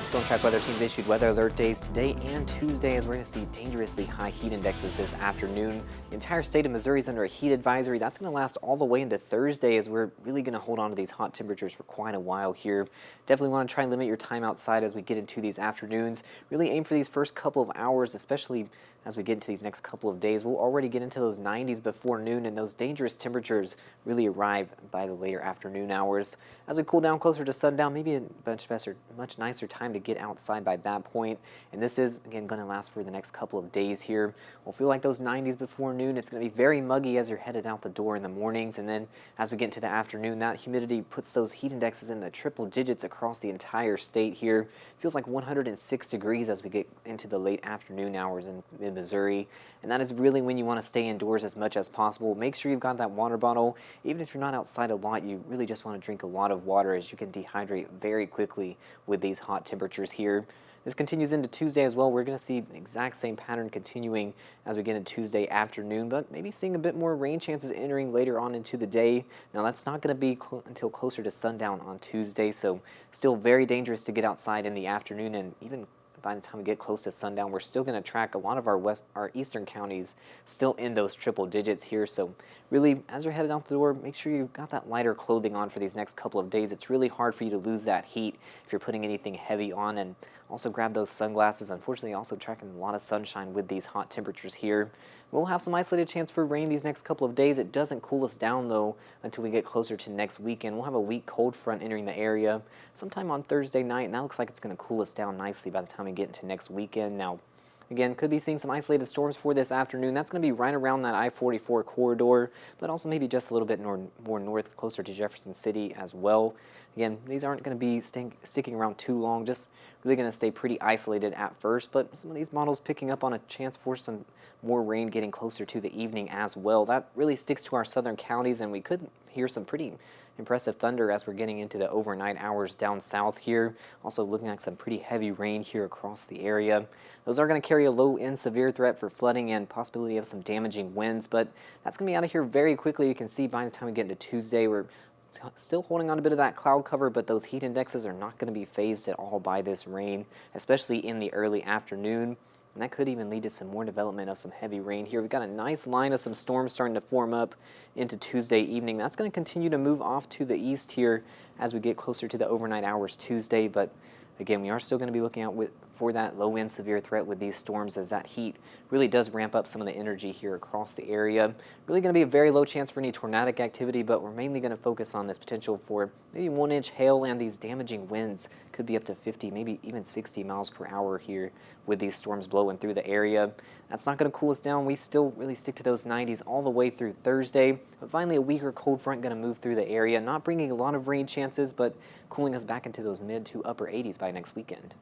Storm Track Weather Teams issued weather alert days today and Tuesday as we're going to see dangerously high heat indexes this afternoon. The entire state of Missouri is under a heat advisory. That's going to last all the way into Thursday as we're really going to hold on to these hot temperatures for quite a while here. Definitely want to try and limit your time outside as we get into these afternoons. Really aim for these first couple of hours, especially as we get into these next couple of days. We'll already get into those 90s before noon, and those dangerous temperatures really arrive by the later afternoon hours. As we cool down closer to sundown, maybe a much nicer time to get outside by that point. And this is, again, going to last for the next couple of days here. We'll feel like those 90s before noon. It's going to be very muggy as you're headed out the door in the mornings. And then as we get into the afternoon, that humidity puts those heat indexes in the triple digits across the entire state here. Feels like 106 degrees as we get into the late afternoon hours in Missouri, and that is really when you want to stay indoors as much as possible. Make sure you've got that water bottle. Even if you're not outside a lot, you really just want to drink a lot of water as you can dehydrate very quickly with these hot temperatures here. This continues into Tuesday as well. We're going to see the exact same pattern continuing as we get into Tuesday afternoon, but maybe seeing a bit more rain chances entering later on into the day. Now, that's not going to be until closer to sundown on Tuesday, so still very dangerous to get outside in the afternoon, and even by the time we get close to sundown, we're still going to track a lot of our eastern counties still in those triple digits here. So really, as you're headed out the door, make sure you've got that lighter clothing on for these next couple of days. It's really hard for you to lose that heat if you're putting anything heavy on, and also grab those sunglasses. Unfortunately, also tracking a lot of sunshine with these hot temperatures here. We'll have some isolated chance for rain these next couple of days. It doesn't cool us down, though, until we get closer to next weekend. We'll have a weak cold front entering the area sometime on Thursday night, and that looks like it's going to cool us down nicely by the time we get into next weekend. Now, again, could be seeing some isolated storms for this afternoon. That's going to be right around that I-44 corridor, but also maybe just a little bit more north, closer to Jefferson City as well. Again, these aren't going to be sticking around too long, just really going to stay pretty isolated at first, but some of these models picking up on a chance for some more rain getting closer to the evening as well. That really sticks to our southern counties, and we could hear some pretty impressive thunder as we're getting into the overnight hours down south here. Also looking at some pretty heavy rain here across the area. Those are going to carry a low-end severe threat for flooding and possibility of some damaging winds, but that's going to be out of here very quickly. You can see by the time we get into Tuesday, we're still holding on a bit of that cloud cover, but those heat indexes are not going to be phased at all by this rain, especially in the early afternoon. And that could even lead to some more development of some heavy rain here. We've got a nice line of some storms starting to form up into Tuesday evening. That's going to continue to move off to the east here as we get closer to the overnight hours Tuesday. But again, we are still going to be looking out for that low-end severe threat with these storms as that heat really does ramp up some of the energy here across the area. Really going to be a very low chance for any tornadic activity, but we're mainly going to focus on this potential for maybe 1-inch hail, and these damaging winds could be up to 50, maybe even 60 miles per hour here with these storms blowing through the area. That's not going to cool us down. We still really stick to those 90s all the way through Thursday, but finally a weaker cold front going to move through the area, not bringing a lot of rain chances, but cooling us back into those mid to upper 80s by next weekend.